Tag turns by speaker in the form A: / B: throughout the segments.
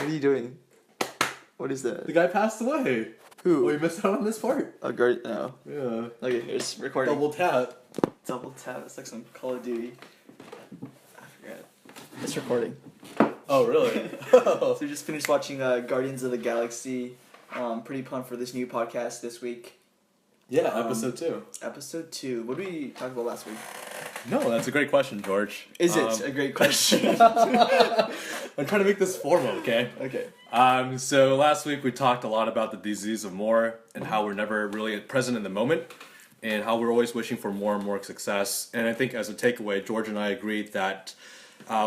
A: are you doing? What is that?
B: The guy passed away.
A: Who?
B: Oh, you missed out on this part.
A: Oh, great. No.
B: Yeah.
A: Okay, here's recording.
B: Double tap.
A: Double tap. It's like some Call of Duty. I forget. It's recording.
B: Oh, really?
A: So we just finished watching Guardians of the Galaxy. Pretty pumped for this new podcast this week.
B: Yeah, episode 2.
A: Episode 2. What did we talk about last week?
B: No, that's a great question, George.
A: Is it a great question?
B: I'm trying to make this formal, okay?
A: Okay.
B: So last week we talked a lot about the disease of more and how we're never really present in the moment and how we're always wishing for more and more success. And I think as a takeaway, George and I agreed that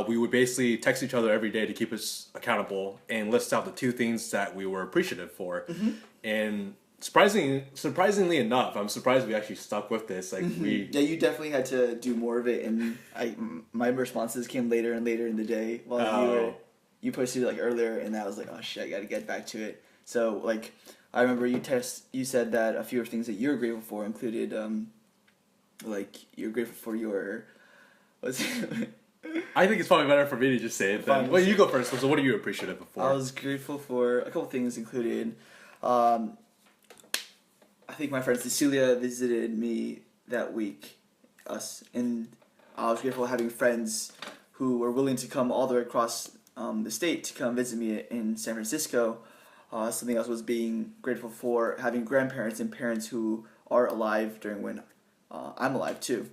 B: we would basically text each other every day to keep us accountable and list out the 2 things that we were appreciative for. Mm-hmm. And surprisingly enough, I'm surprised we actually stuck with this. Like
A: Yeah, you definitely had to do more of it, and my responses came later and later in the day while you posted it like earlier, and I was like, oh shit, I gotta get back to it. So like, I remember you said that a few of things that you're grateful for included like you're grateful for your what's it?
B: I think it's probably better for me to just say it then. Well, you go first. So what are you appreciative for?
A: I was grateful for a couple things included. I think my friend Cecilia visited me that week, and I was grateful for having friends who were willing to come all the way across the state to come visit me in San Francisco. Something else was being grateful for having grandparents and parents who are alive during when I'm alive too.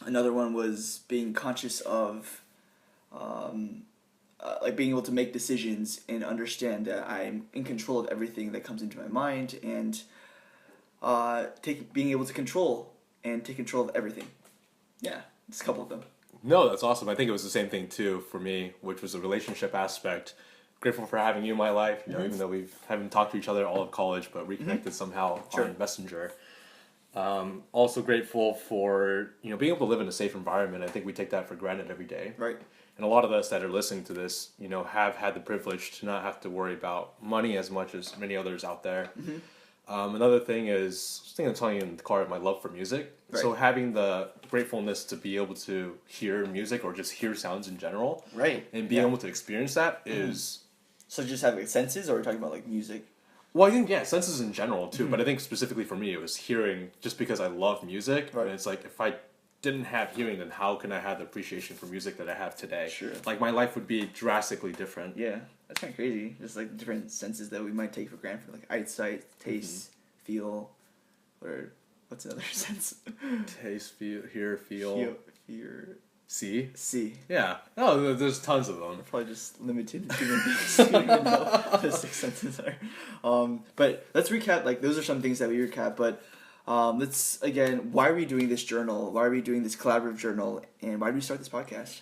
A: Another one was being conscious of like being able to make decisions and understand that I'm in control of everything that comes into my mind, and being able to take control of everything. Yeah, just a couple of them.
B: No, that's awesome. I think it was the same thing too for me, which was the relationship aspect. Grateful for having you in my life, you know, even though we haven't talked to each other all of college, but reconnected somehow on Messenger. Also grateful for, being able to live in a safe environment. I think we take that for granted every day.
A: Right.
B: And a lot of us that are listening to this, have had the privilege to not have to worry about money as much as many others out there. Mm-hmm. Another thing is, I think I'm telling you in the car, my love for music. Right. So having the gratefulness to be able to hear music or just hear sounds in general.
A: Right.
B: And being able to experience that is...
A: So just having senses, or are we talking about like music?
B: Well, I think, senses in general too, but I think specifically for me it was hearing, just because I love music. Right. And it's like, if I didn't have hearing, then how can I have the appreciation for music that I have today?
A: Sure. Like
B: my life would be drastically different.
A: Yeah, that's kind of crazy. Just like different senses that we might take for granted, like eyesight, taste, feel, or what's another sense?
B: Taste, feel, hear, feel. See? Yeah. No, there's tons of them.
A: They're probably just limited to human beings. You don't even know what the 6 senses are. But let's recap. Like, those are some things that we recap. But let's, again, why are we doing this journal? Why are we doing this collaborative journal? And why did we start this podcast?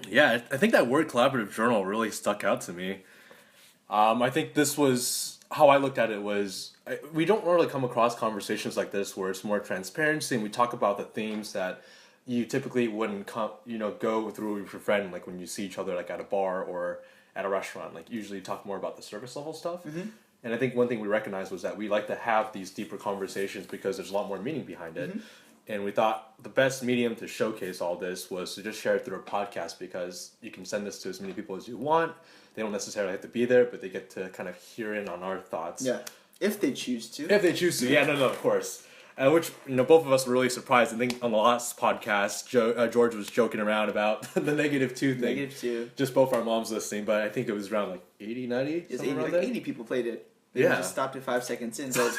B: Yeah, I think that word collaborative journal really stuck out to me. I think this was, how I looked at it was, we don't really come across conversations like this where it's more transparency and we talk about the themes that you typically wouldn't go through with your friend, like when you see each other like at a bar or at a restaurant. Like usually you talk more about the surface level stuff. Mm-hmm. And I think one thing we recognized was that we like to have these deeper conversations because there's a lot more meaning behind it. Mm-hmm. And we thought the best medium to showcase all this was to just share it through a podcast, because you can send this to as many people as you want. They don't necessarily have to be there, but they get to kind of hear in on our thoughts.
A: Yeah, if they choose to.
B: Yeah, no, of course. Which, both of us were really surprised. I think on the last podcast, George was joking around about the -2 thing.
A: -2.
B: Just both our moms listening, but I think it was around like 80, 90?
A: It's 80 people played it. They just stopped at 5 seconds in, so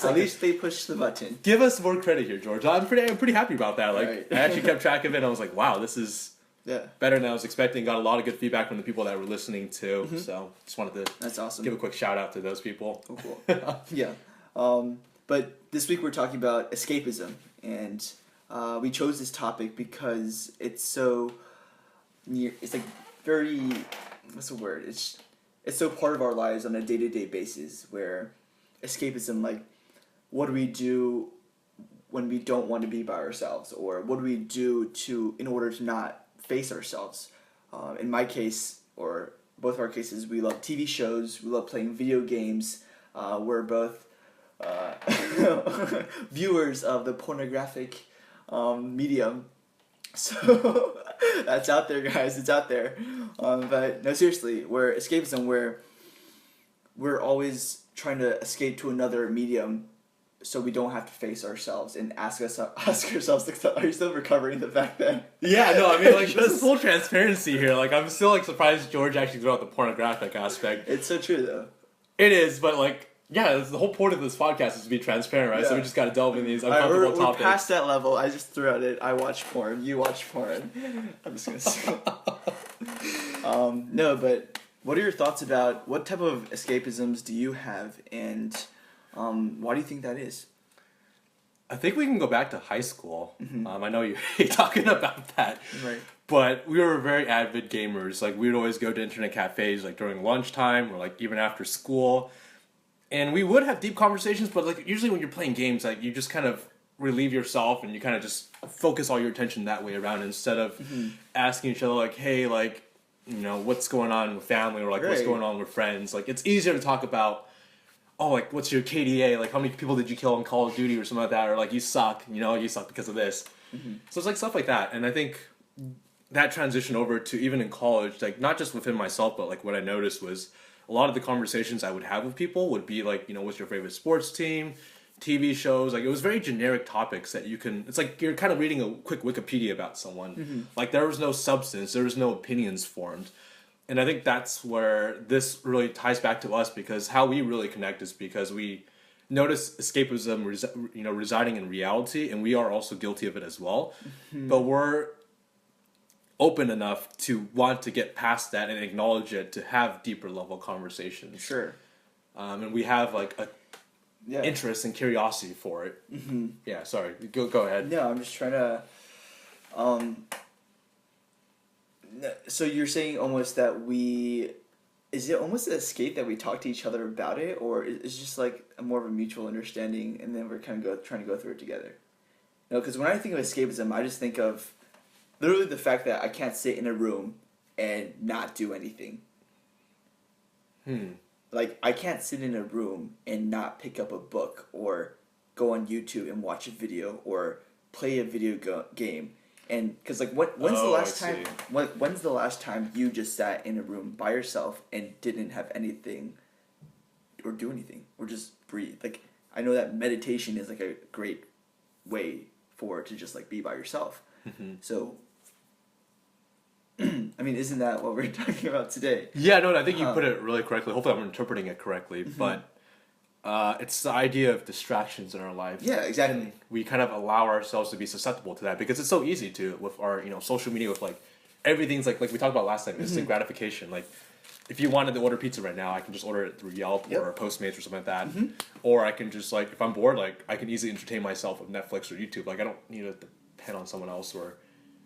A: at least they pushed the button.
B: Give us more credit here, George. I'm pretty happy about that. Like, right. I actually kept track of it, and I was like, wow, this is better than I was expecting. Got a lot of good feedback from the people that were listening too. Mm-hmm. So just wanted to
A: That's awesome.
B: Give a quick shout out to those people.
A: Oh, cool. Yeah. But this week we're talking about escapism, and we chose this topic because it's so near. It's like very, what's the word? It's so part of our lives on a day-to-day basis. Where escapism, like, what do we do when we don't want to be by ourselves, or what do we do in order to not face ourselves? In my case, or both of our cases, we love TV shows. We love playing video games. We're both viewers of the pornographic medium. So That's out there, guys. It's out there. But no, seriously, we're escapism. We're always trying to escape to another medium, so we don't have to face ourselves and ask ourselves, like, are you still recovering the fact that?
B: Yeah, no, I mean, like, there's full transparency here. Like, I'm still, like, surprised George actually threw out the pornographic aspect.
A: It's so true, though.
B: It is, but, like, yeah, the whole point of this podcast is to be transparent, right?
A: Yeah.
B: So we just gotta delve in these uncomfortable topics.
A: We're past that level. I just threw out it. I watch porn. You watch porn. I'm just gonna say. No, but what are your thoughts about what type of escapisms do you have, and why do you think that is?
B: I think we can go back to high school. I know you hate talking about that.
A: Right.
B: But we were very avid gamers. Like, we would always go to internet cafes, like, during lunchtime or, like, even after school. And we would have deep conversations, but, like, usually when you're playing games, like, you just kind of relieve yourself and you kind of just focus all your attention that way around instead of asking each other, like, hey, like, you know, what's going on with family or, like, what's going on with friends. Like, it's easier to talk about, oh, like, what's your KDA? Like, how many people did you kill in Call of Duty or something like that? Or, like, you suck, you know, you suck because of this. So it's, like, stuff like that. And I think that transition over to even in college, like, not just within myself, but, like, what I noticed was a lot of the conversations I would have with people would be, like, you know, what's your favorite sports team, TV shows. Like, it was very generic topics that you can, it's like you're kind of reading a quick Wikipedia about someone. Like, there was no substance, there was no opinions formed. And I think that's where this really ties back to us, because how we really connect is because we notice escapism residing in reality, and we are also guilty of it as well. But we're open enough to want to get past that and acknowledge it, to have deeper level conversations.
A: Sure.
B: And we have, like, a interest and curiosity for it. Yeah, sorry. Go ahead.
A: No, I'm just trying to... So you're saying almost that is it almost an escape that we talk to each other about it, or is it just like a more of a mutual understanding, and then we're kind of trying to go through it together? No, because when I think of escapism, I just think of literally the fact that I can't sit in a room and not do anything. Like, I can't sit in a room and not pick up a book or go on YouTube and watch a video or play a video game. And because, like, when's the last time you just sat in a room by yourself and didn't have anything or do anything or just breathe? Like, I know that meditation is, like, a great way to just, like, be by yourself. So, I mean, isn't that what we're talking about today?
B: Yeah, no, I think you put it really correctly. Hopefully I'm interpreting it correctly. But it's the idea of distractions in our life.
A: Yeah, exactly.
B: And we kind of allow ourselves to be susceptible to that because it's so easy to, with our, you know, social media, with, like, everything's like we talked about last time, instant gratification. Like, if you wanted to order pizza right now, I can just order it through Yelp or Postmates or something like that. Or I can just, like, if I'm bored, like, I can easily entertain myself with Netflix or YouTube. Like, I don't need to depend on someone else. Or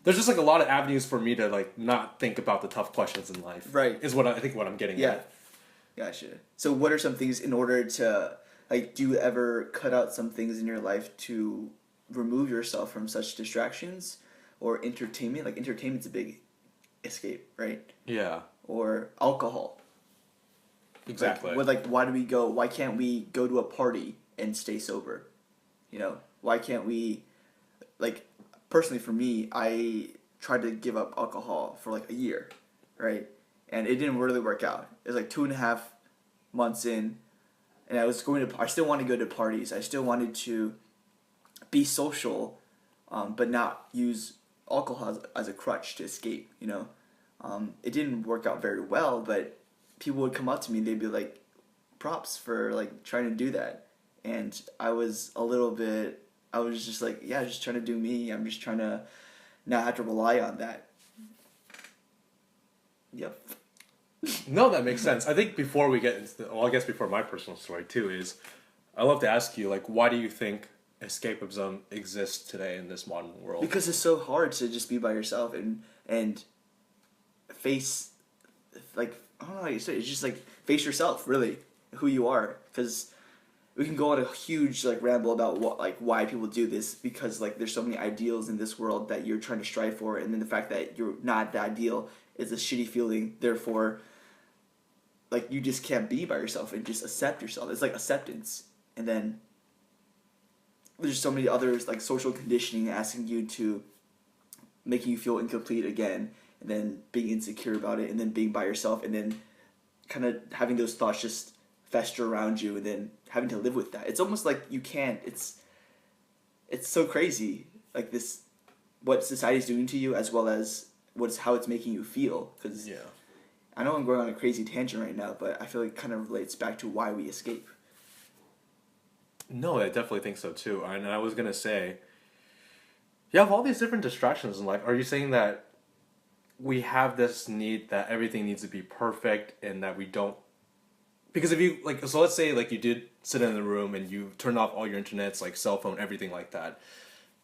B: there's just, like, a lot of avenues for me to, like, not think about the tough questions in life.
A: Right.
B: Is what I think what I'm getting at.
A: Gotcha. So what are some things in order to, like, do you ever cut out some things in your life to remove yourself from such distractions or entertainment? Like, entertainment's a big escape, right?
B: Yeah.
A: Or alcohol.
B: Exactly.
A: Like, why can't we go to a party and stay sober? You know, why can't we, like, personally for me, I tried to give up alcohol for, like, a year, right? And it didn't really work out. It was, like, 2.5 months in, and I still wanted to go to parties. I still wanted to be social, but not use alcohol as a crutch to escape, you know? It didn't work out very well, but people would come up to me and they'd be like, props for, like, trying to do that. And I was just like, yeah, just trying to do me. I'm just trying to not have to rely on that. Yep.
B: No, that makes sense. I think before we get into I guess before my personal story too, is I love to ask you, like, why do you think escapism exists today in this modern world?
A: Because it's so hard to just be by yourself and face, like, I don't know how you say it. It's just, like, face yourself, really, who you are. Because we can go on a huge, like, ramble about why people do this, because, like, there's so many ideals in this world that you're trying to strive for, and then the fact that you're not the ideal is a shitty feeling. Therefore, like, you just can't be by yourself and just accept yourself. It's like acceptance. And then there's so many others, like social conditioning, asking you to making you feel incomplete again, and then being insecure about it, and then being by yourself, and then kind of having those thoughts just fester around you, and then having to live with that. It's almost like you can't. It's so crazy, like this, what society's doing to you, as well as how it's making you feel. Because I know I'm going on a crazy tangent right now, but I feel like it kind of relates back to why we escape.
B: No, I definitely think so too. And I was gonna say, you have all these different distractions, and like, are you saying that we have this need that everything needs to be perfect, and that we don't? Because if you like, so let's say like you did sit in the room and you turned off all your internets, like cell phone, everything like that,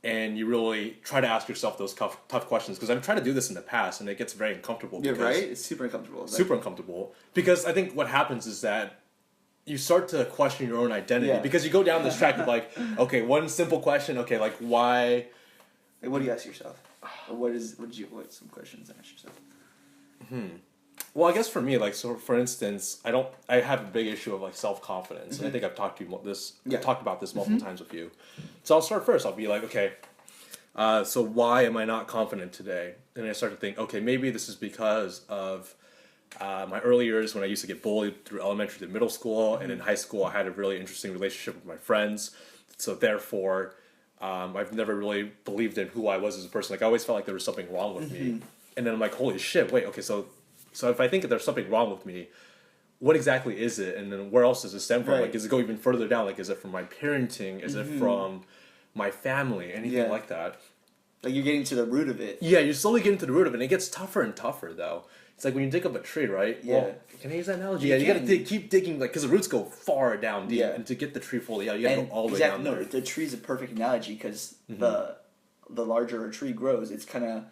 B: and you really try to ask yourself those tough questions. Because I've tried to do this in the past, and it gets very uncomfortable.
A: Yeah, right. It's super uncomfortable.
B: Super uncomfortable. Because I think what happens is that you start to question your own identity, because you go down this track of like, okay, one simple question, okay, like why?
A: Like, what do you ask yourself? Or what some questions to ask yourself?
B: Well, I guess for me, like, so for instance, I have a big issue of like self-confidence, and I think I've talked about this multiple times with you. So I'll start first. I'll be like, okay, so why am I not confident today? And I start to think, okay, maybe this is because of my early years when I used to get bullied through elementary to middle school, and in high school I had a really interesting relationship with my friends. So therefore, I've never really believed in who I was as a person. Like, I always felt like there was something wrong with me. And then I'm like, holy shit, wait, okay, so if I think that there's something wrong with me, what exactly is it? And then where else does it stem from?
A: Right.
B: Like, does it go even further down? Like, is it from my parenting? Is it from my family? Anything like that?
A: Like, you're getting to the root of it.
B: Yeah, you're slowly getting to the root of it, and it gets tougher and tougher, though. It's like when you dig up a tree, right?
A: Yeah.
B: Well, can I use that analogy? Yeah, you gotta keep digging, like, because the roots go far down deep, and to get the tree fully out, you gotta go all the way down there.
A: No, the tree's a perfect analogy, because the larger a tree grows, it's kind of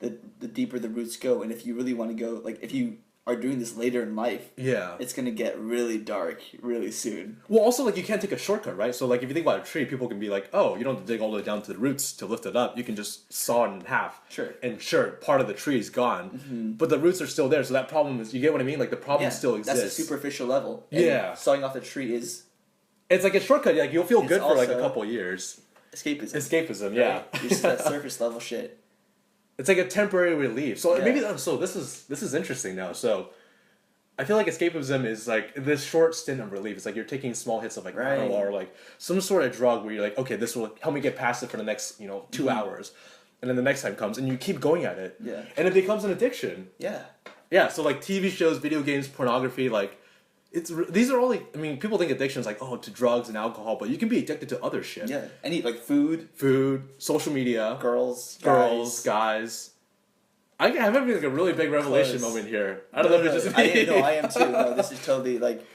A: the deeper the roots go, and if you really want to go, like, if you are doing this later in life, it's gonna get really dark really soon.
B: Well, also, like, you can't take a shortcut, right? So, like, if you think about a tree, people can be like, oh, you don't have to dig all the way down to the roots to lift it up. You can just saw it in half.
A: Sure.
B: And sure, part of the tree is gone, but the roots are still there. So that problem is, you get what I mean? Like, the problem still exists.
A: That's a superficial level. And sawing off the tree is...
B: It's like a shortcut. Like, you'll feel good for like a couple years.
A: Escapism.
B: Yeah.
A: Just that surface level shit.
B: It's like a temporary relief. So maybe this is interesting now. So I feel like escapism is like this short stint of relief. It's like you're taking small hits of like Adderall or like some sort of drug where you're like, okay, this will help me get past it for the next 2 hours, and then the next time comes and you keep going at it.
A: Yeah.
B: And it becomes an addiction.
A: Yeah.
B: Yeah. So like TV shows, video games, pornography, like. These are all like, I mean, people think addiction is like, oh, to drugs and alcohol, but you can be addicted to other shit.
A: Yeah, any like food,
B: social media,
A: girls,
B: guys. I'm having like a really big revelation moment here. I don't know if it's just me.
A: I am too. No, this is totally like,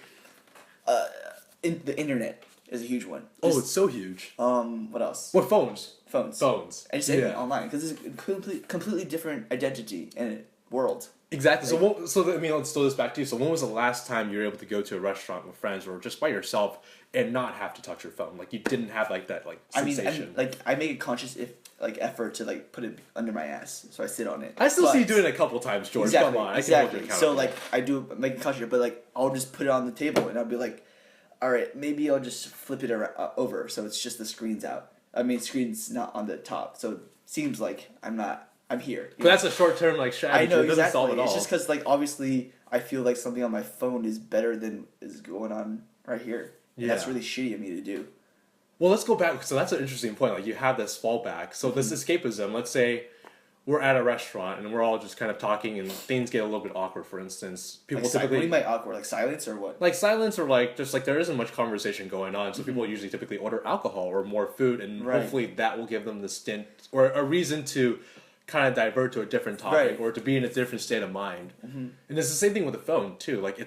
A: the internet is a huge one.
B: It's so huge.
A: What else?
B: What phones?
A: Phones. And just anything online, because it's a completely different identity and world.
B: Exactly. Like, let's throw this back to you. So when was the last time you were able to go to a restaurant with friends or just by yourself and not have to touch your phone? Like, you didn't have like that sensation.
A: I make a conscious effort to like put it under my ass, so I sit on it.
B: I still see you doing it a couple times, George.
A: Exactly,
B: Come on.
A: exactly. So like I do make a conscious, but like I'll just put it on the table and I'll be like, all right, maybe I'll just flip it over so it's just the screen's out. I mean, screen's not on the top, so it seems like I'm here.
B: But that's a short-term like strategy.
A: I know,
B: it doesn't solve it all.
A: It's just because like obviously I feel like something on my phone is better than is going on right here. Yeah. And that's really shitty of me to do.
B: Well, let's go back. So that's an interesting point. Like, you have this fallback. So this escapism. Let's say we're at a restaurant and we're all just kind of talking and things get a little bit awkward. For instance, people
A: like,
B: typically.
A: What do you mean by awkward? Like silence or what?
B: Like silence or like just like there isn't much conversation going on. So people usually typically order alcohol or more food, and hopefully that will give them the stint or a reason to kind of divert to a different topic or to be in a different state of mind. And it's the same thing with the phone too. Like,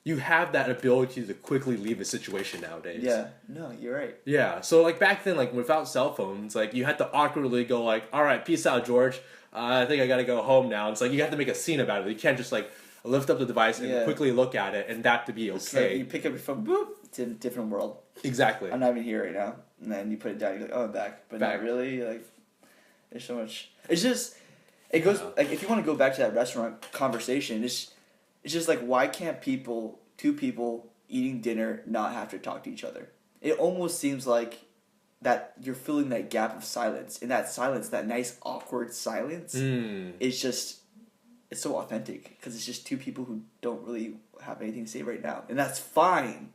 B: you have that ability to quickly leave a situation nowadays.
A: Yeah, no, you're right.
B: Yeah, so like back then, like without cell phones, like you had to awkwardly go like, all right, peace out, George. I think I gotta go home now. It's like you have to make a scene about it. You can't just like lift up the device and quickly look at it and that to be okay.
A: So you pick up your phone, boop, it's in a different world.
B: Exactly.
A: I'm not even here right now. And then you put it down, you're like, oh, I'm back. But not really, like, there's so much. It's just, it goes, like, if you want to go back to that restaurant conversation, it's just like, why can't two people eating dinner not have to talk to each other? It almost seems like that you're filling that gap of silence. And that silence, that nice awkward silence, is just, it's so authentic because it's just two people who don't really have anything to say right now, and that's fine.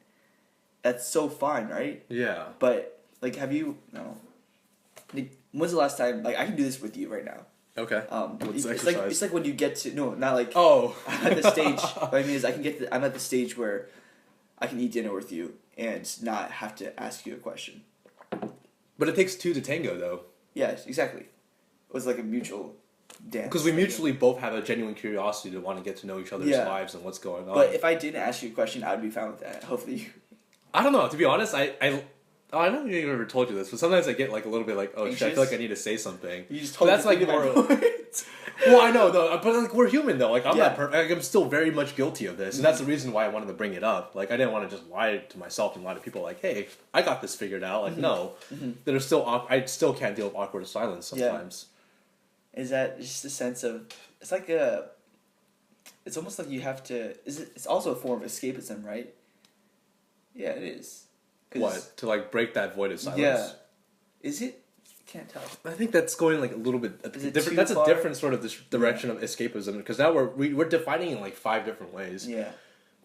A: That's so fine, right?
B: Yeah.
A: But like, have you? No. Like, when's the last time? Like, I can do this with you right now.
B: Okay.
A: It's like when you get to not like I'm at the stage. What I mean is I'm at the stage where I can eat dinner with you and not have to ask you a question.
B: But it takes two to tango, though.
A: Yes, exactly. It was like a mutual dance.
B: Because we mutually both have a genuine curiosity to want to get to know each other's lives and what's going on.
A: But if I didn't ask you a question, I'd be fine with that. Hopefully you...
B: I don't know. To be honest, I don't think I ever told you this, but sometimes I get like a little bit like, oh shit, I feel like I need to say something.
A: You just told me.
B: That's like more... Well, I know, though, but like we're human, though. Like I'm not perfect. Like, I'm still very much guilty of this, and that's the reason why I wanted to bring it up. Like I didn't want to just lie to myself and lie to people. Like, hey, I got this figured out. Like, no, there's still I still can't deal with awkward silence sometimes.
A: Yeah. Is that just a sense of? It's like it's almost like you have to. It's also a form of escapism, right? Yeah, it is.
B: What? To like break that void of silence?
A: Yeah. Is it? Can't tell.
B: I think that's going like a little bit different. That's a different sort of direction of escapism because now we're defining it in like 5 different ways.
A: Yeah.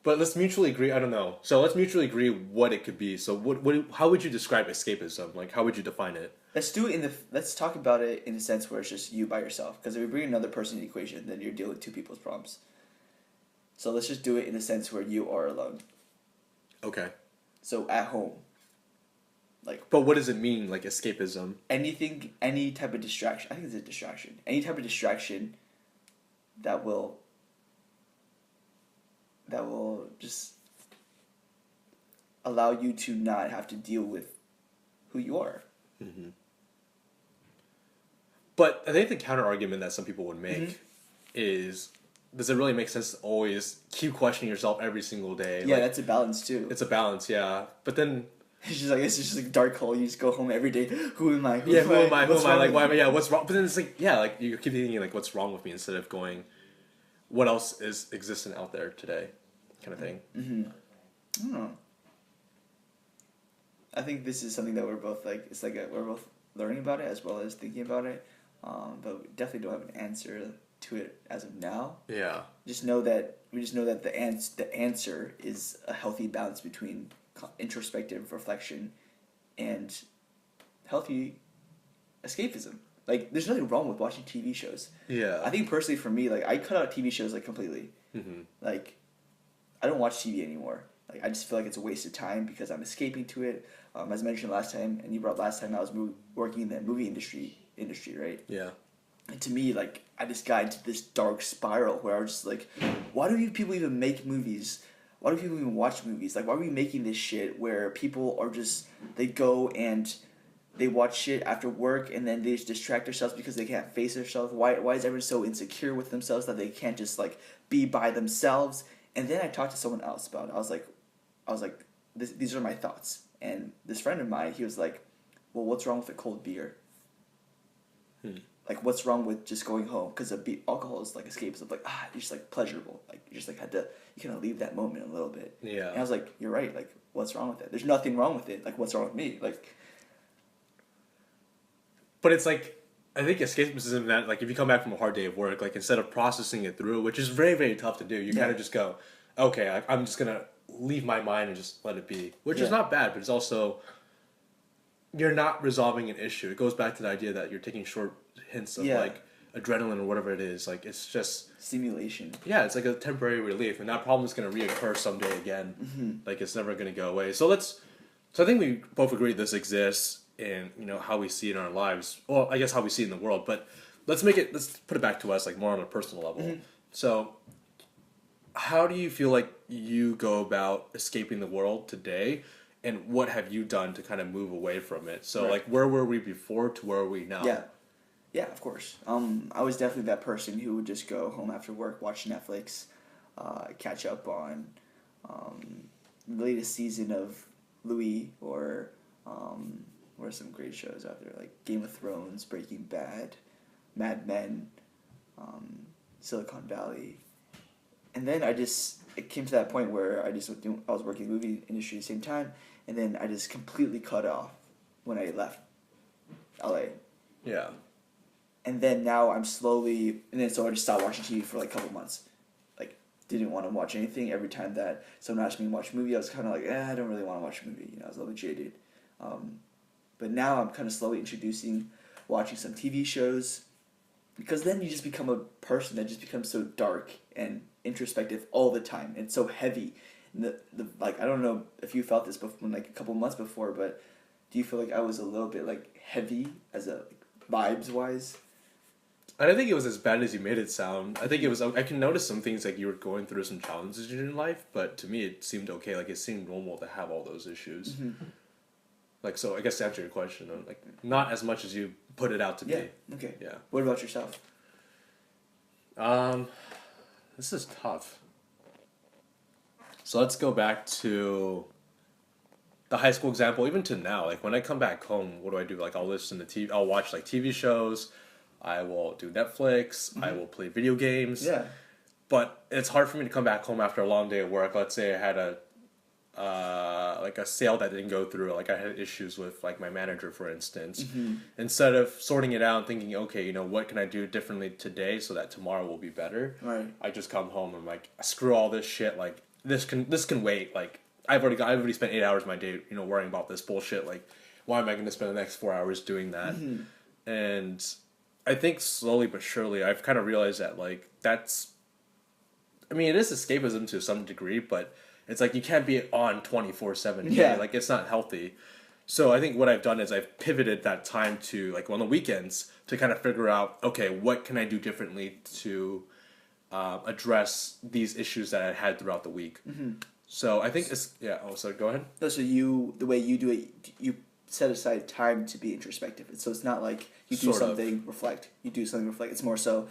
B: But let's mutually agree. I don't know. So let's mutually agree what it could be. So how would you describe escapism? Like how would you define it?
A: Let's talk about it in a sense where it's just you by yourself. Because if we bring another person in the equation, then you're dealing with 2 people's problems. So let's just do it in a sense where you are alone.
B: Okay.
A: So at home.
B: But what does it mean, like escapism?
A: Any type of distraction. I think it's a distraction. Any type of distraction that will just allow you to not have to deal with who you are.
B: Mm-hmm. But I think the counter argument that some people would make is, does it really make sense to always keep questioning yourself every single day?
A: Yeah, that's a balance too.
B: It's a balance, yeah. But then...
A: It's just like a dark hole. You just go home every day. Who am I?
B: Who am I? Like, why am I? Yeah, what's wrong? But then it's like, yeah, like you keep thinking like, what's wrong with me instead of going, what else is existent out there today, kind of thing.
A: Mm-hmm. I don't know. I think this is something that we're both like. It's like we're both learning about it as well as thinking about it. But we definitely don't have an answer to it as of now.
B: Yeah.
A: We just know that the answer is a healthy balance between introspective reflection and healthy escapism. Like, there's nothing wrong with watching TV shows.
B: Yeah.
A: I think personally for me, like, I cut out TV shows like completely.
B: Mm-hmm.
A: Like, I don't watch TV anymore. Like, I just feel like it's a waste of time because I'm escaping to it. As mentioned last time, and you brought last time, I was working in the movie industry, right?
B: Yeah.
A: And to me, like, I just got into this dark spiral where I was just like, why do people even make movies? Why do people even watch movies? Like, why are we making this shit where people are just, they go and they watch shit after work and then they just distract themselves because they can't face themselves? Why is everyone so insecure with themselves that they can't just, like, be by themselves? And then I talked to someone else about it. I was like, these are my thoughts. And this friend of mine, he was like, well, what's wrong with a cold beer? Like, what's wrong with just going home? Because alcohol is like escapism. Like, you're just like pleasurable. Like, you just like you kind of leave that moment a little bit.
B: Yeah.
A: And I was like, you're right. Like, what's wrong with it? There's nothing wrong with it. Like, what's wrong with me? Like.
B: But it's like, I think escapism that, like, if you come back from a hard day of work, like, instead of processing it through, which is very, very tough to do, you kind of just go, okay, I'm just going to leave my mind and just let it be. Which is not bad, but it's also, you're not resolving an issue. It goes back to the idea that you're taking short hints of, like, adrenaline or whatever it is. Like, it's just...
A: stimulation.
B: Yeah, it's like a temporary relief, and that problem is going to reoccur someday again.
A: Mm-hmm.
B: Like, it's never going to go away. So I think we both agree this exists in, you know, how we see it in our lives. Well, I guess how we see it in the world, but let's put it back to us, like, more on a personal level. Mm-hmm. So, how do you feel like you go about escaping the world today, and what have you done to kind of move away from it? So, like, where were we before to where are we now?
A: Yeah, of course. I was definitely that person who would just go home after work, watch Netflix, catch up on the latest season of Louis, or what are some great shows out there, like Game of Thrones, Breaking Bad, Mad Men, Silicon Valley. And then it came to that point where I was working in the movie industry at the same time, and then I just completely cut off when I left LA.
B: Yeah.
A: And then now I'm slowly, and then so I just stopped watching TV for like a couple months. Like, didn't want to watch anything. Every time that someone asked me to watch a movie, I was kind of like, I don't really want to watch a movie. You know, I was a little bit jaded. But now I'm kind of slowly watching some TV shows, because then you just become a person that just becomes so dark and introspective all the time. And so heavy. And like, I don't know if you felt this before, like a couple months before, but do you feel like I was a little bit like heavy as a vibes wise?
B: I don't think it was as bad as you made it sound. I think it was. I can notice some things like you were going through some challenges in life, but to me it seemed okay. Like it seemed normal to have all those issues.
A: Mm-hmm.
B: Like, so I guess to answer your question, like not as much as you put it out to
A: Yeah.
B: be.
A: Okay.
B: Yeah.
A: What about yourself?
B: This is tough. So let's go back to the high school example, even to now. Like when I come back home, what do? Like I'll listen to TV. I'll watch like TV shows. I will do Netflix.
A: Mm-hmm.
B: I will play video games.
A: Yeah.
B: But it's hard for me to come back home after a long day of work. Let's say I had a like a sale that didn't go through. Like I had issues with like my manager, for instance.
A: Mm-hmm.
B: Instead of sorting it out and thinking, okay, you know, what can I do differently today so that tomorrow will be better?
A: Right.
B: I just come home and I'm like, screw all this shit. Like this can wait. Like I've already spent 8 hours of my day, you know, worrying about this bullshit. Like, why am I going to spend the next 4 hours doing that?
A: Mm-hmm.
B: And I think slowly but surely I've kind of realized that like that's, I mean, it is escapism to some degree, but it's like you can't be on 24/7.
A: Yeah.
B: Like it's not healthy. So I think what I've done is I've pivoted that time to like on the weekends to kind of figure out, okay, what can I do differently to address these issues that I had throughout the week.
A: Mm-hmm.
B: So I think it's, yeah, oh, so go ahead.
A: No, so the way you do it, you set aside time to be introspective. So it's not like you do
B: Sort of.
A: something, reflect. You do something, reflect. It's more so,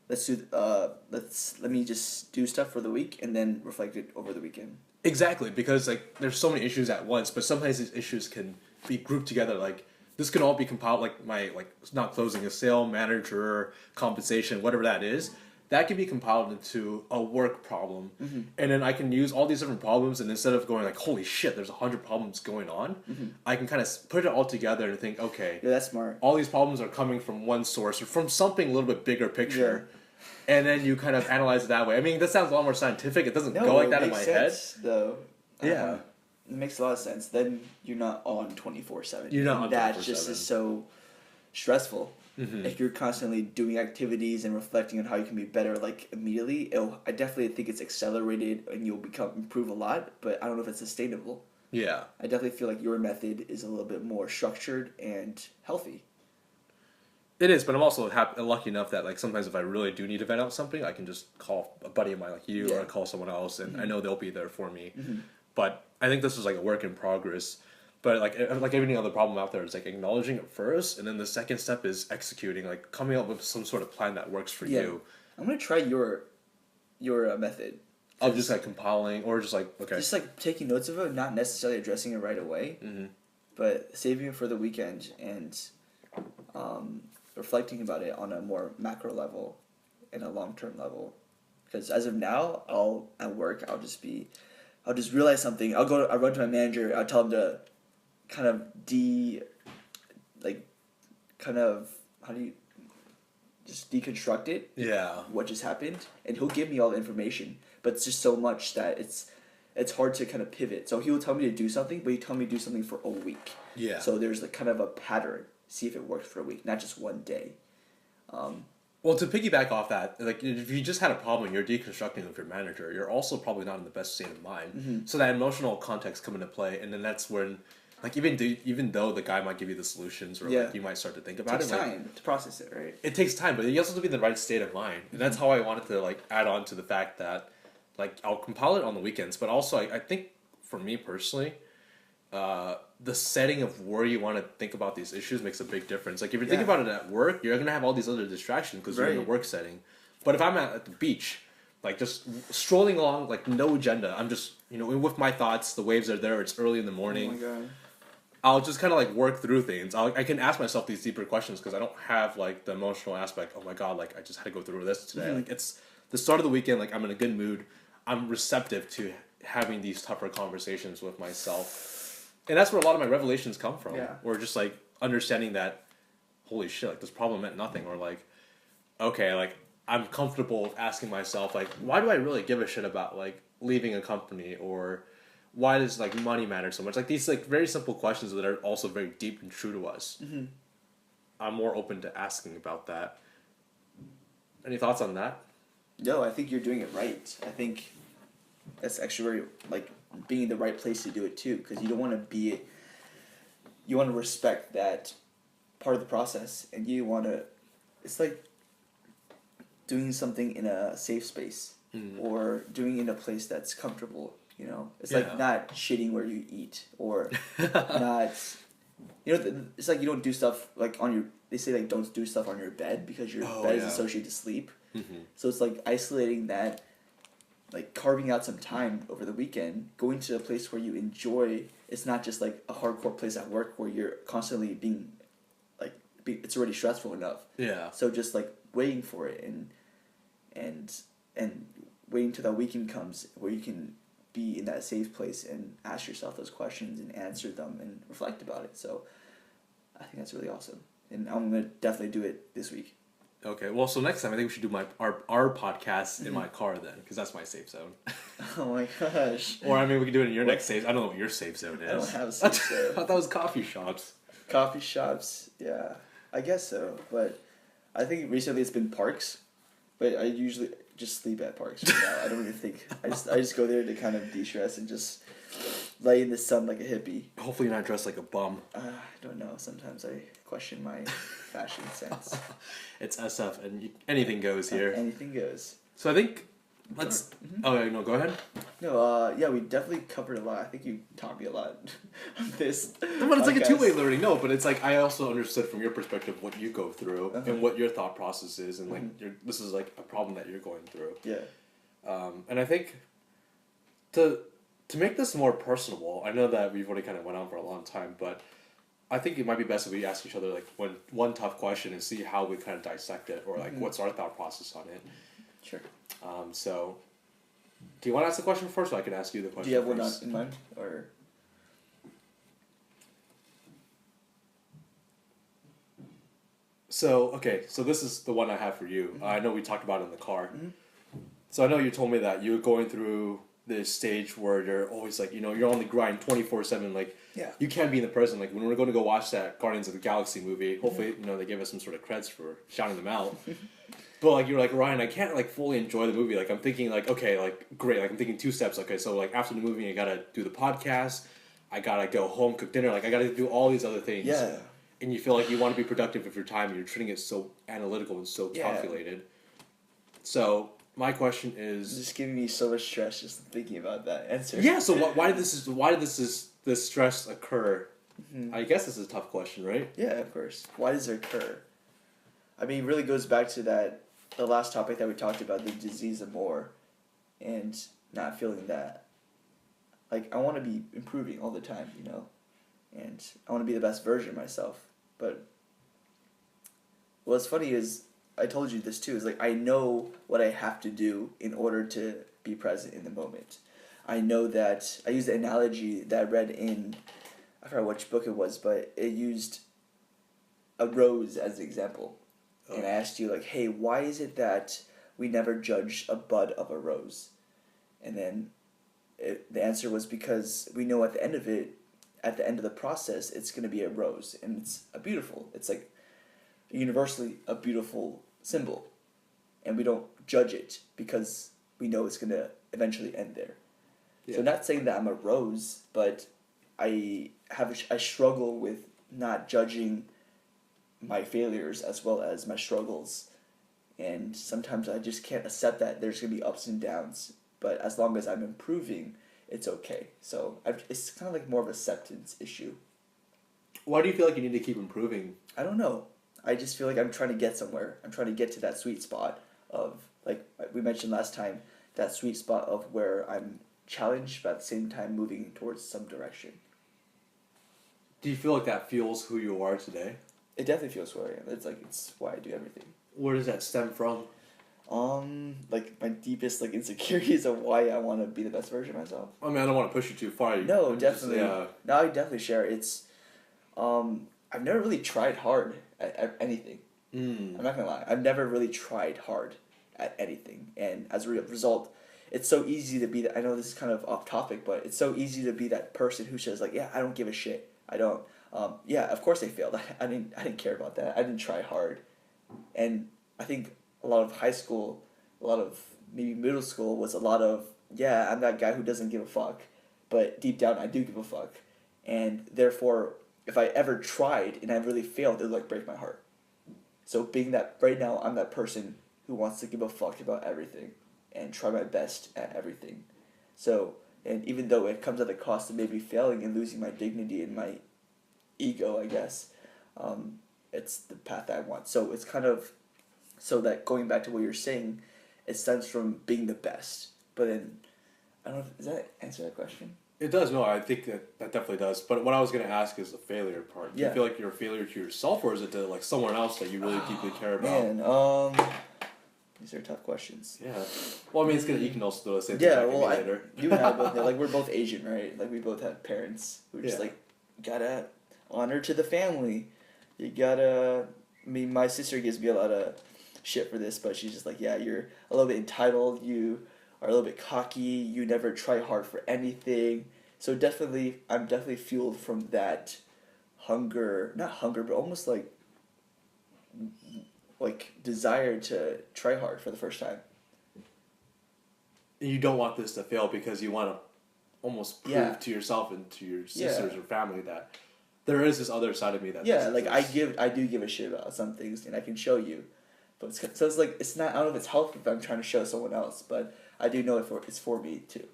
A: let me just do stuff for the week and then reflect it over the weekend.
B: Exactly, because like there's so many issues at once, but sometimes these issues can be grouped together. Like this can all be compiled, like my like not closing a sale, manager, compensation, whatever that is. That can be compiled into a work problem,
A: Mm-hmm.
B: and then I can use all these different problems, and instead of going like, holy shit, there's 100 problems going on,
A: Mm-hmm.
B: I can kind of put it all together and think, okay,
A: Yeah, that's smart.
B: all these problems are coming from one source or from something a little bit bigger picture. And then you kind of analyze it that way. I mean, that sounds a lot more scientific. It doesn't go like that in my
A: sense,
B: head.
A: though.
B: Yeah.
A: It makes a lot of sense. Then you're not on 24/7.
B: You're not on
A: That just
B: 24/7.
A: is so stressful.
B: Mm-hmm.
A: If you're constantly doing activities and reflecting on how you can be better, like immediately, I definitely think it's accelerated and you'll improve a lot. But I don't know if it's sustainable.
B: Yeah.
A: I definitely feel like your method is a little bit more structured and healthy.
B: It is, but I'm also lucky enough that like sometimes if I really do need to vent out something, I can just call a buddy of mine like you,
A: Yeah.
B: or call someone else, and I know they'll be there for me.
A: Mm-hmm.
B: But I think this is like a work in progress. But like any other problem out there, it's like acknowledging it first, and then the second step is executing, like coming up with some sort of plan that works for you.
A: I'm gonna try your method.
B: Of just like compiling, or just like okay,
A: Just like taking notes of it, not necessarily addressing it right away, but saving it for the weekend and reflecting about it on a more macro level and a long-term level. Because as of now, at work, I'll just realize something. I'll run to my manager. I'll tell him to kind of how do you just deconstruct it,
B: yeah.
A: what just happened, and he'll give me all the information. But it's just so much that it's hard to kind of pivot. So he will tell me to do something, but he'll tell me to do something for a week.
B: Yeah.
A: So there's like kind of a pattern. See if it works for a week, not just one day.
B: Well, to piggyback off that, like if you just had a problem, you're deconstructing with your manager. You're also probably not in the best state of mind.
A: Mm-hmm.
B: So that emotional context come into play, and then that's when, like even though the guy might give you the solutions, or like you might start to think
A: It
B: about
A: takes
B: it.
A: time
B: Like,
A: to process it, right?
B: it takes time, but you also have to be in the right state of mind, and that's how I wanted to like add on to the fact that, like I'll compile it on the weekends, but also I think for me personally, the setting of where you want to think about these issues makes a big difference. Like if you're thinking about it at work, you're gonna have all these other distractions because you're in a work setting. But if I'm at the beach, like just strolling along, like no agenda, I'm just with my thoughts. The waves are there. It's early in the morning.
A: Oh my god.
B: I'll just kind of like work through things. I can ask myself these deeper questions because I don't have like the emotional aspect. Oh my god, like I just had to go through this today. Like it's the start of the weekend. Like I'm in a good mood. I'm receptive to having these tougher conversations with myself. And that's where a lot of my revelations come from.
A: Yeah.
B: Or just like understanding that, holy shit, like this problem meant nothing. Or like, okay, like I'm comfortable asking myself, like, why do I really give a shit about like leaving a company, or why does like money matter so much? Like these like very simple questions that are also very deep and true to us.
A: Mm-hmm.
B: I'm more open to asking about that. Any thoughts on that?
A: No, I think you're doing it right. I think that's actually very, like, being in the right place to do it too, because you don't want to be, you want to respect that part of the process, and you want to, it's like doing something in a safe space, or doing it in a place that's comfortable, you know? It's like not shitting where you eat, or not, you know, it's like you don't do stuff like on your, they say like don't do stuff on your bed because your bed is associated to sleep. So it's like isolating that, like carving out some time over the weekend, going to a place where you enjoy. It's not just like a hardcore place at work where you're constantly being, like, it's already stressful enough.
B: Yeah.
A: So just like waiting for it and waiting till that weekend comes where you can be in that safe place and ask yourself those questions and answer them and reflect about it. So I think that's really awesome, and I'm gonna definitely do it this week.
B: Okay, well, so next time I think we should do our podcast in my car then, because that's my safe zone.
A: Oh my gosh.
B: Or I mean, we could do it in your next safe. I don't know what your safe zone is.
A: I don't have a safe
B: I
A: zone.
B: thought that was coffee shops.
A: Coffee shops, yeah, I guess so. But I think recently it's been parks, but I usually just sleep at parks right now. I don't even think. I just go there to kind of de-stress and just lay in the sun like a hippie.
B: Hopefully you're not dressed like a bum.
A: I don't know. Sometimes I question my fashion sense.
B: It's SF and anything goes here.
A: Anything goes.
B: So I think let's. Oh no, go ahead.
A: No, yeah, we definitely covered a lot. I think you taught me a lot on this.
B: But it's like a two-way learning. No, but it's like I also understood from your perspective what you go through and what your thought process is, and like this is like a problem that you're going through.
A: Yeah.
B: And I think to make this more personable, I know that we've already kind of went on for a long time, but I think it might be best if we ask each other like one tough question and see how we kind of dissect it, or like what's our thought process on it.
A: Sure.
B: So, do you want to ask the question first, or I can ask you the question?
A: Do you have
B: first?
A: one in mind, or?
B: So this is the one I have for you. I know we talked about it in the car. So I know you told me that you were going through this stage where you're always like, you're on the grind 24/7. Like, you can't be in the present. Like when we're going to go watch that Guardians of the Galaxy movie, hopefully they give us some sort of creds for shouting them out. But like you're like, Ryan, I can't like fully enjoy the movie. Like I'm thinking like, okay, like great. Like I'm thinking 2 steps. Okay, so like after the movie, I gotta do the podcast. I gotta go home, cook dinner. Like I gotta do all these other things.
A: Yeah.
B: And you feel like you want to be productive with your time, and you're treating it so analytical and so calculated. So my question is,
A: it's just giving me so much stress just thinking about that answer.
B: Yeah. So why did this stress occur? I guess this is a tough question, right?
A: Yeah, of course. Why does it occur? I mean, it really goes back to the last topic that we talked about, the disease of more, and not feeling that. Like, I want to be improving all the time, and I want to be the best version of myself. But what's funny is, I told you this too, is like I know what I have to do in order to be present in the moment. I know that, I used the analogy that I read in, I forgot which book it was, but it used a rose as an example. And I asked you, like, hey, why is it that we never judge a bud of a rose? And then the answer was because we know at the end of the process, it's going to be a rose. And it's like universally a beautiful symbol. And we don't judge it because we know it's going to eventually end there. Yeah. So not saying that I'm a rose, but I struggle with not judging my failures as well as my struggles, and sometimes I just can't accept that there's gonna be ups and downs, but as long as I'm improving, it's okay. So it's kind of like more of an acceptance issue.
B: Why do you feel like you need to keep improving?
A: I don't know. I just feel like I'm trying to get somewhere. I'm trying to get to that sweet spot of, like we mentioned last time, that sweet spot of where I'm challenged but at the same time moving towards some direction.
B: Do you feel like that fuels who you are today?
A: It definitely feels who I am. It's why I do everything.
B: Where does that stem from?
A: Like my deepest like insecurities of why I want to be the best version of myself.
B: I mean, I don't want to push you too far.
A: No,
B: I'm
A: definitely.
B: Just,
A: No, I definitely share. I've never really tried hard at anything. I'm not gonna lie. I've never really tried hard at anything, and as a result, it's so easy to be that. I know this is kind of off topic, but it's so easy to be that person who says like, yeah, I don't give a shit. I don't. Yeah, of course I failed. I didn't care about that. I didn't try hard, and I think a lot of high school, a lot of maybe middle school was a lot of yeah, I'm that guy who doesn't give a fuck, but deep down I do give a fuck, and therefore if I ever tried and I really failed, it would like break my heart. So being that right now I'm that person who wants to give a fuck about everything and try my best at everything. So and even though it comes at the cost of maybe failing and losing my dignity and my ego, I guess, it's the path I want. So it's kind of so that going back to what you're saying, it stems from being the best. But then I don't know. Does that answer that question?
B: It does. No, I think that definitely does. But what I was going to ask is the failure part. Do you feel like you're a failure to yourself, or is it to like someone else that you really deeply care about?
A: Man, these are tough questions.
B: Yeah. Well, I mean, you can also throw the same
A: Yeah,
B: thing back
A: well,
B: at me later.
A: you and I both know, like we're both Asian, right? Like we both have parents who are just like gotta honor to the family. You gotta. I mean, my sister gives me a lot of shit for this, but she's just like, yeah, you're a little bit entitled. You are a little bit cocky. You never try hard for anything. So definitely, I'm definitely fueled from that hunger, not hunger, but almost like desire to try hard for the first time.
B: You don't want this to fail because you want to almost prove to yourself and to your sisters or family that there is this other side of me that
A: like I do give a shit about some things and I can show you, but it's like it's not. I don't know if it's healthy if I'm trying to show someone else, but I do know it's for me too.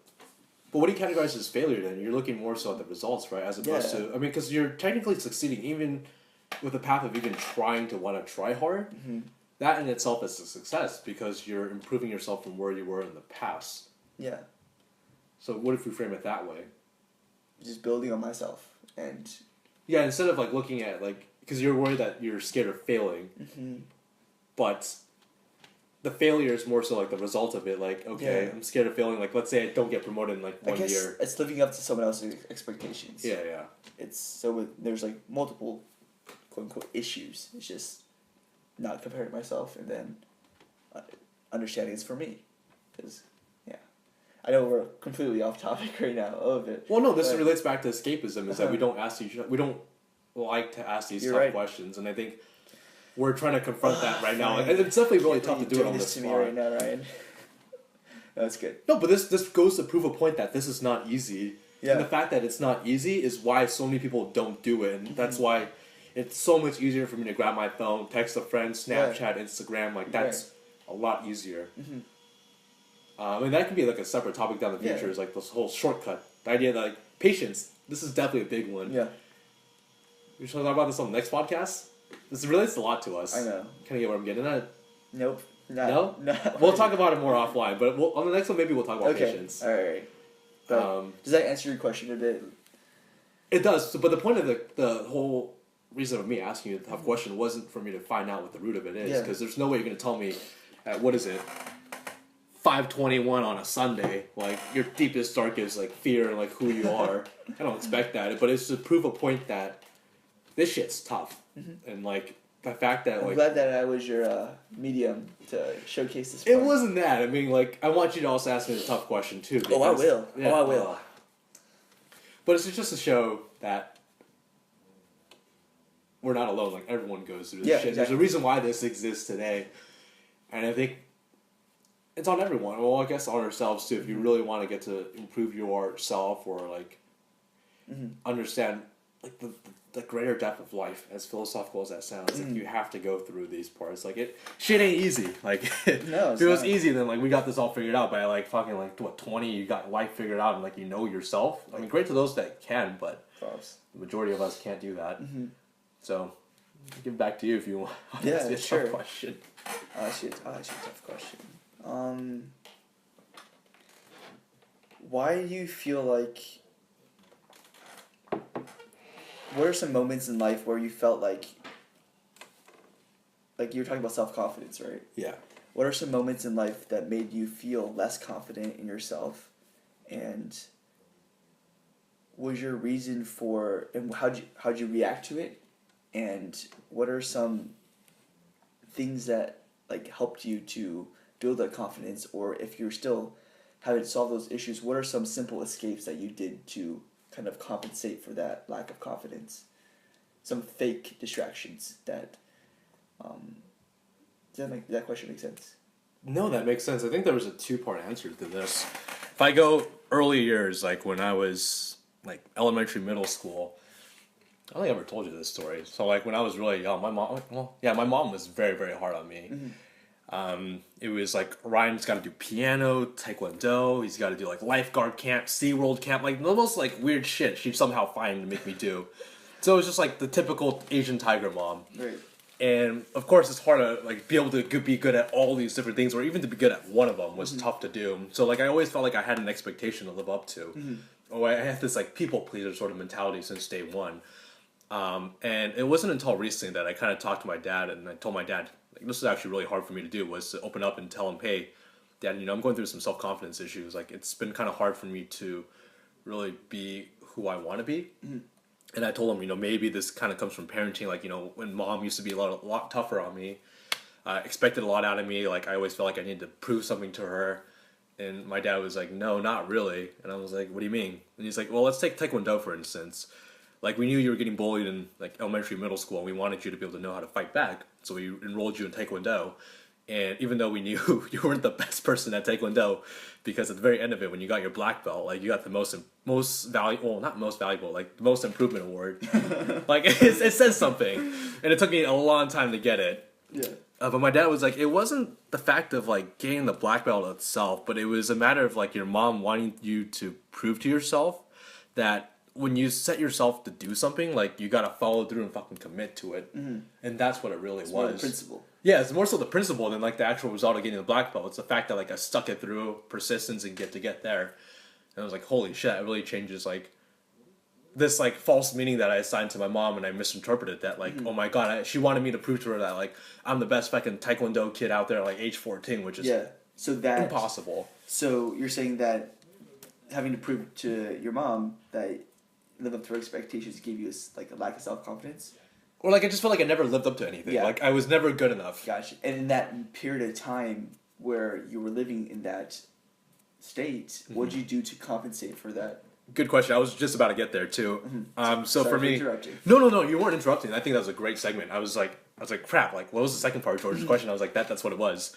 B: But what do you categorize as failure then? You're looking more so at the results, right? As opposed to, I mean, because you're technically succeeding even with the path of even trying to want to try hard.
A: Mm-hmm.
B: That in itself is a success because you're improving yourself from where you were in the past.
A: Yeah.
B: So what if we frame it that way?
A: Just building on myself and.
B: Yeah, instead of like looking at like because you're worried that you're scared of failing, but the failure is more so like the result of it. Like, okay, I'm scared of failing. Like, let's say I don't get promoted in like 1 year.
A: It's living up to someone else's expectations.
B: Yeah, yeah.
A: It's so there's like multiple quote unquote issues. It's just not comparing myself and then understanding it's for me. Because, yeah. I know we're completely off topic right now of it.
B: Well, no, this relates back to escapism, is that we don't like to ask these tough questions, and I think we're trying to confront that right now. And it's definitely really tough to do it on this spot.
A: Me right now, Ryan. That's good.
B: No, but this goes to prove a point that this is not easy. Yeah. And the fact that it's not easy is why so many people don't do it, and that's why it's so much easier for me to grab my phone, text a friend, Snapchat, Instagram. Like that's a lot easier. And that can be like a separate topic down the future. Is like this whole shortcut. The idea that like patience. This is definitely a big one.
A: Yeah.
B: We should talk about this on the next podcast. This relates a lot to us.
A: I know.
B: Kind of get where I'm getting at.
A: Nope.
B: No. We'll talk about it more offline, but on the next one maybe we'll talk about patience.
A: All right. But, does that answer your question a bit?
B: It does. So, but the point of the whole reason of me asking you the tough question wasn't for me to find out what the root of it is, because there's no way you're going to tell me at, what is it, 5:21 on a Sunday, like your deepest, darkest like fear and like who you are. I don't expect that, but it's to prove a point that this shit's tough, and like the fact that
A: I'm glad that I was your medium to showcase this.
B: It wasn't that. I mean, like I want you to also ask me the tough question too. Because,
A: I will.
B: Yeah,
A: I will.
B: But it's just to show that we're not alone. Like everyone goes through this shit.
A: Exactly.
B: There's a reason why this exists today, and I think it's on everyone. Well, I guess on ourselves too. If you really want to get to improve yourself or like understand like the greater depth of life, as philosophical as that sounds, like you have to go through these parts. Like shit ain't easy. Like
A: no,
B: if it was easy, then like we got this all figured out by like fucking like what 20, you got life figured out and like you know yourself. I mean, great to those that can, but the majority of us can't do that. So, give it back to you if you want.
A: Yeah,
B: That's
A: sure.
B: a tough question.
A: I'll ask you a tough question. Why do you feel like? What are some moments in life where you felt like you were talking about self-confidence, right?
B: Yeah.
A: what are some moments in life that made you feel less confident in yourself, and what was your reason for, and how'd you react to it, and what are some things that like helped you to build that confidence, or if you're still haven't solved those issues, what are some simple escapes that you did to kind of compensate for that lack of confidence? Some fake distractions that does that question make sense?
B: No, that makes sense. I think there was a two-part answer to this. If I go early years, like when I was like elementary, middle school, I don't think I ever told you this story. So like when I was really young, my mom was very, very hard on me. It was like, Ryan's got to do piano, taekwondo, he's got to do like lifeguard camp, SeaWorld camp, like the most like weird shit she'd somehow find to make me do. So it was just like the typical Asian tiger mom.
A: Right.
B: And of course, it's hard to like be able to be good at all these different things, or even to be good at one of them was tough to do. So like I always felt like I had an expectation to live up to. Or I had this like people pleaser sort of mentality since day one. And it wasn't until recently that I kind of talked to my dad, and I told my dad, like, this is actually really hard for me to do, was to open up and tell him, hey, Dad, I'm going through some self-confidence issues. Like, it's been kind of hard for me to really be who I want to be. And I told him, maybe this kind of comes from parenting. Like, when Mom used to be a lot tougher on me, expected a lot out of me. Like, I always felt like I needed to prove something to her. And my dad was like, no, not really. And I was like, what do you mean? And he's like, well, let's take Taekwondo, for instance. Like, we knew you were getting bullied in, like, elementary, middle school, and we wanted you to be able to know how to fight back. So we enrolled you in Taekwondo. And even though we knew you weren't the best person at Taekwondo, because at the very end of it, when you got your black belt, like, you got the most valuable, well, not most valuable, like, the most improvement award. Like, it says something. And it took me a long time to get it.
A: Yeah.
B: But my dad was like, it wasn't the fact of, like, getting the black belt itself, but it was a matter of, like, your mom wanting you to prove to yourself that when you set yourself to do something, like, you gotta follow through and fucking commit to it. And that's what it really was.
A: More the principle.
B: Yeah, it's more so the principle than, like, the actual result of getting the black belt. It's the fact that, like, I stuck it through, persistence, and get there. And I was like, holy shit, it really changes, like, this, like, false meaning that I assigned to my mom, and I misinterpreted that, like, oh my god, she wanted me to prove to her that, like, I'm the best fucking Taekwondo kid out there, like, age 14, which is impossible. So
A: you're saying that having to prove to your mom that live up to her expectations gave you like a lack of self-confidence?
B: Or like I just felt like I never lived up to anything. Yeah. Like I was never good enough.
A: Gotcha. And in that period of time where you were living in that state, what did you do to compensate for that?
B: Good question. I was just about to get there too. So
A: Sorry
B: for me, no, you weren't interrupting. I think that was a great segment. I was like, crap. Like, what was the second part of George's question? I was like, that's what it was.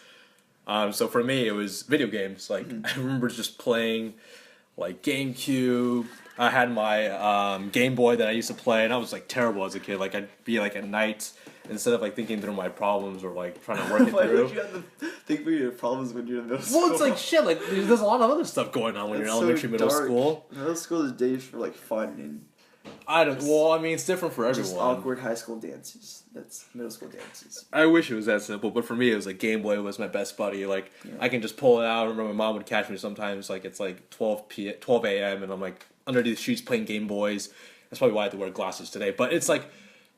B: So for me, it was video games. Like I remember just playing, like GameCube. I had my Game Boy that I used to play, and I was like terrible as a kid. Like I'd be like at night, instead of like thinking through my problems or like trying to work it
A: Why
B: through.
A: would you have to think through your problems when you're in middle school?
B: Well, it's like shit. Like there's a lot of other stuff going on when you're in elementary, middle school.
A: Middle school is days for like fun and.
B: Well, I mean, it's different for everyone.
A: Just awkward high school dances. That's middle school dances.
B: I wish it was that simple, but for me, it was like Game Boy was my best buddy. Like, I can just pull it out. I remember my mom would catch me sometimes. Like, it's like 12 a.m. and I'm like under the sheets playing Game Boys. That's probably why I have to wear glasses today. But it's like,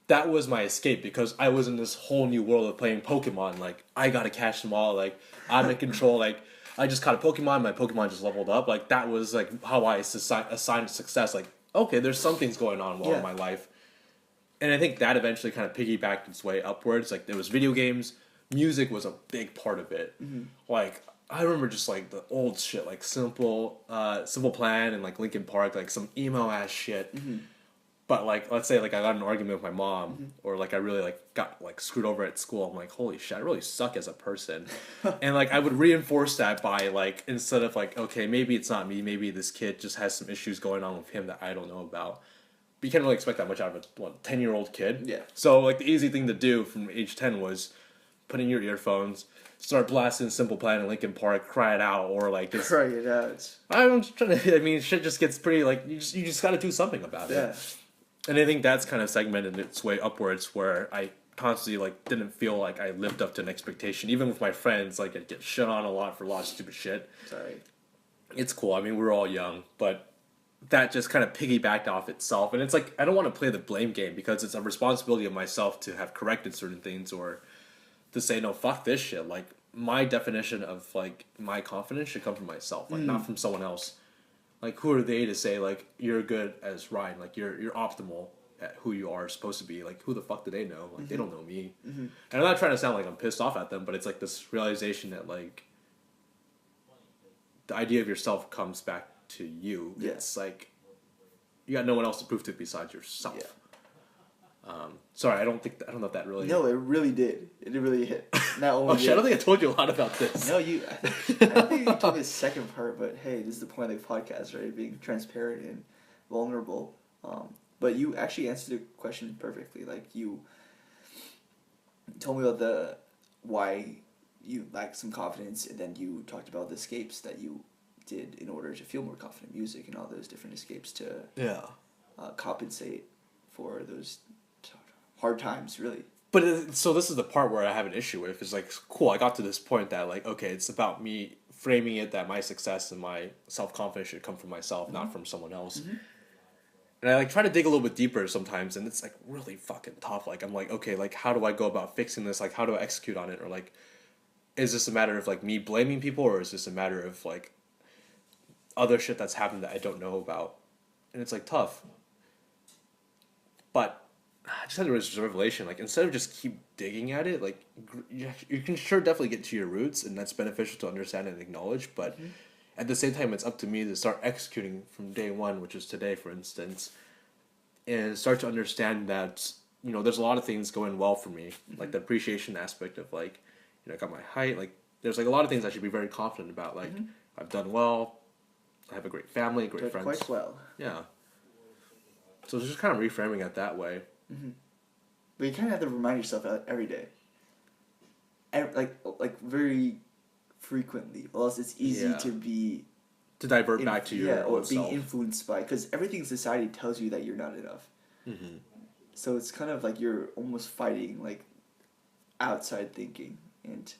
B: that was my escape because I was in this whole new world of playing Pokemon. Like, I gotta catch them all. Like, I'm in control. Like, I just caught a Pokemon. My Pokemon just leveled up. Like, that was like how I assigned success. Like, okay, there's some things going on in my life. And I think that eventually kind of piggybacked its way upwards. Like, there was video games. Music was a big part of it. Like, I remember just, like, the old shit, like Simple Plan and, like, Linkin Park, like, some emo-ass shit. But, like, let's say, like, I got in an argument with my mom, or, like, I really, like, got, like, screwed over at school. I'm like, holy shit, I really suck as a person. And, like, I would reinforce that by, like, instead of, like, okay, maybe it's not me, maybe this kid just has some issues going on with him that I don't know about. But you can't really expect that much out of a 10-year-old kid. Yeah. So, like, the easy thing to do from age 10 was put in your earphones, start blasting Simple Plan and Linkin Park, cry it out, or, like, just...
A: Cry it out.
B: I'm just trying to... I mean, shit just gets pretty, like, you just gotta do something about it. Yeah. And I think that's kind of segmented its way upwards where I constantly, like, didn't feel like I lived up to an expectation. Even with my friends, like, I'd get shit on a lot for a lot of stupid shit.
A: Sorry.
B: It's cool. I mean, we're all young, but... that just kind of piggybacked off itself. And it's like, I don't want to play the blame game because it's a responsibility of myself to have corrected certain things or to say, no, fuck this shit. Like, my definition of like my confidence should come from myself, like not from someone else. Like who are they to say like you're good as Ryan, like you're optimal at who you are supposed to be? Like who the fuck do they know? Like they don't know me. And I'm not trying to sound like I'm pissed off at them, but it's like this realization that like the idea of yourself comes back to you.
A: Yeah.
B: It's like you got no one else to prove to besides yourself.
A: Yeah.
B: Sorry, I don't know if that really.
A: No, it really did. It really hit. Not only.
B: Oh shit! I don't think I told you a lot about this.
A: No, I don't think you told me the second part, but hey, this is the point of the podcast, right? Being transparent and vulnerable. But you actually answered the question perfectly. Like you told me about why you lacked some confidence, and then you talked about the escapes that you did in order to feel more confident, music and all those different escapes to compensate for those hard times, really.
B: But so this is the part where I have an issue with. Is like, cool, I got to this point that like, okay, it's about me framing it that my success and my self-confidence should come from myself, not from someone else. And I like try to dig a little bit deeper sometimes, and it's like really fucking tough. Like I'm like, okay, like how do I go about fixing this? Like how do I execute on it? Or like, is this a matter of like me blaming people, or is this a matter of like other shit that's happened that I don't know about? And it's like tough. But I just had this revelation. Like instead of just keep digging at it, like you can sure definitely get to your roots, and that's beneficial to understand and acknowledge. But at the same time, it's up to me to start executing from day one, which is today, for instance, and start to understand that, you know, there's a lot of things going well for me, like the appreciation aspect of like, you know, I got my height, like there's like a lot of things I should be very confident about. Like I've done well, I have a great family, great friends.
A: Quite well.
B: Yeah. So it's just kind of reframing it that way.
A: But you kind of have to remind yourself every day. Like very frequently, or else it's easy
B: to divert back to your
A: or
B: own
A: being
B: self.
A: influenced by, because everything in society tells you that you're not enough. So it's kind of like you're almost fighting like outside thinking. And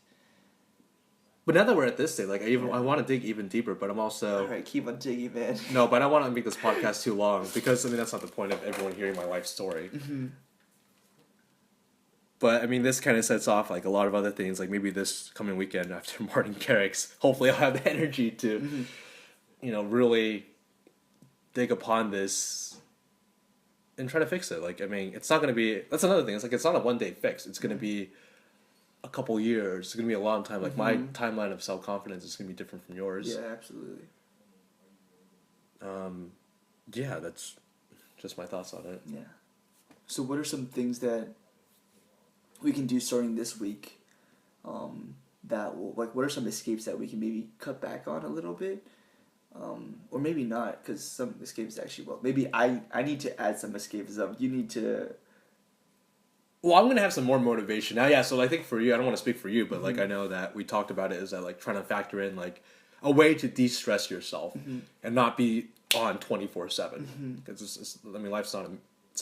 B: but now that we're at this stage, like I want to dig even deeper, but I'm also
A: all right, keep on digging, man.
B: No, but I don't want to make this podcast too long, because I mean that's not the point of everyone hearing my life story. But I mean, this kind of sets off like a lot of other things. Like maybe this coming weekend after Martin Garrix, hopefully I'll have the energy to, you know, really dig upon this and try to fix it. Like I mean, it's not going to be. That's another thing. It's like it's not a one-day fix. It's going to be a couple years. It's going to be a long time. Like my timeline of self-confidence is going to be different from yours.
A: Yeah, absolutely.
B: Yeah, that's just my thoughts on it.
A: Yeah. So what are some things that we can do starting this week, that will, like, what are some escapes that we can maybe cut back on a little bit, or maybe not, because some escapes actually will. Maybe I need to add some escapism. You need to.
B: Well, I'm gonna have some more motivation now. Yeah, so I think for you, I don't want to speak for you, but like I know that we talked about it, is that like trying to factor in like a way to de-stress yourself and not be on 24/7, because I mean, life's not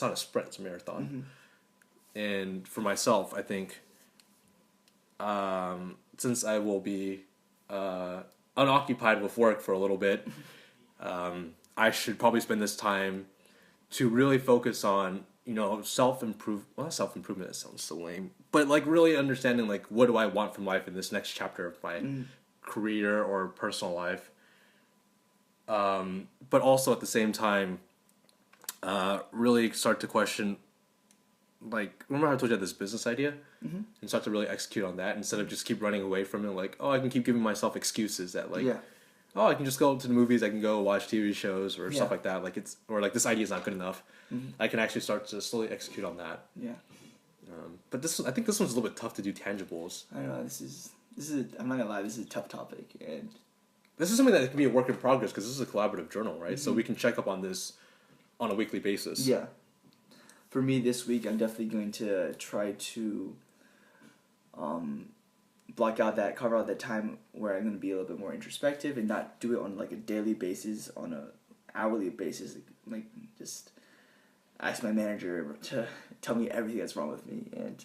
B: a sprint, it's a marathon. And for myself, I think, since I will be unoccupied with work for a little bit, I should probably spend this time to really focus on, you know, self-improvement, that sounds so lame, but like really understanding like what do I want from life in this next chapter of my career or personal life. But also at the same time, really start to question, like, remember how I told you I had this business idea? And start to really execute on that instead of just keep running away from it. Like, oh, I can keep giving myself excuses that, like, oh, I can just go to the movies, I can go watch TV shows or stuff like that. Like, or like, this idea is not good enough. I can actually start to slowly execute on that. Yeah. But I think this one's a little bit tough to do tangibles.
A: I know, this is I'm not gonna lie, this is a tough topic, and
B: this is something that can be a work in progress, because this is a collaborative journal, right? So we can check up on this on a weekly basis.
A: Yeah. For me this week, I'm definitely going to try to carve out that time where I'm going to be a little bit more introspective and not do it on like a daily basis, on a hourly basis, like just ask my manager to tell me everything that's wrong with me. And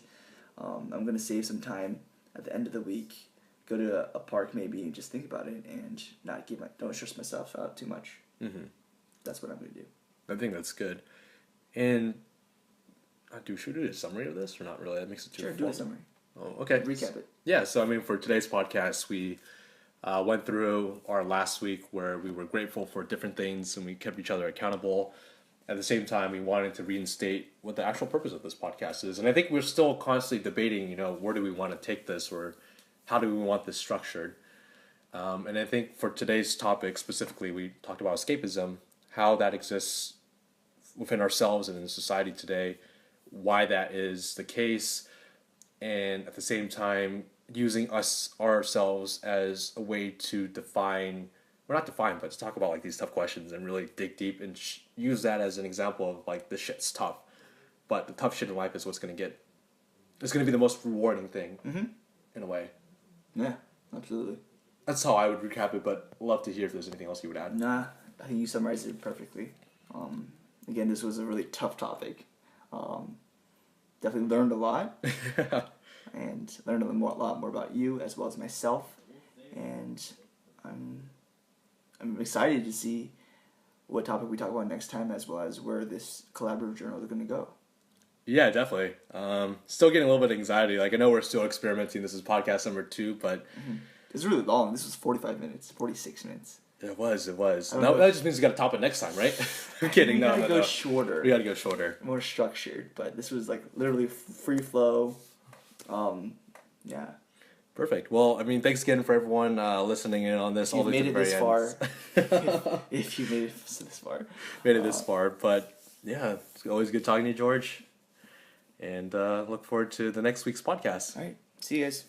A: I'm going to save some time at the end of the week, go to a park maybe and just think about it and don't stress myself out too much. That's what I'm going to do.
B: I think that's good. And should we do a summary of this or not really? That makes it too
A: Sure,
B: formal.
A: do a summary.
B: Oh, okay.
A: Recap it.
B: Yeah, so I mean, for today's podcast, we went through our last week where we were grateful for different things and we kept each other accountable. At the same time, we wanted to reinstate what the actual purpose of this podcast is. And I think we're still constantly debating, where do we want to take this or how do we want this structured? And I think for today's topic specifically, we talked about escapism, how that exists within ourselves and in society today, why that is the case, and at the same time using ourselves as a way to define, or not define, but to talk about like these tough questions and really dig deep and use that as an example of like this shit's tough, but the tough shit in life is what's going to get, it's going to be the most rewarding thing in a way.
A: Yeah, absolutely.
B: That's how I would recap it, but love to hear if there's anything else you would add.
A: Nah, I think you summarized it perfectly. Again, this was a really tough topic. Definitely learned a lot. And learned a lot more about you as well as myself. And I'm excited to see what topic we talk about next time, as well as where this collaborative journal is going to go.
B: Yeah, definitely. Still getting a little bit of anxiety. Like, I know we're still experimenting. This is podcast number 2, but...
A: It's really long. This was 45 minutes, 46 minutes.
B: It was. Now, that just means we got to top it next time, right? I'm kidding.
A: We gotta go
B: no.
A: shorter.
B: We got to go shorter.
A: More structured, but this was like literally free flow. Yeah.
B: Perfect. Well, I mean, thanks again for everyone listening in on this.
A: If you made it this far.
B: Far.
A: If you made it this far.
B: Made it this far. But yeah, it's always good talking to you, George. And look forward to the next week's podcast.
A: All right. See you guys.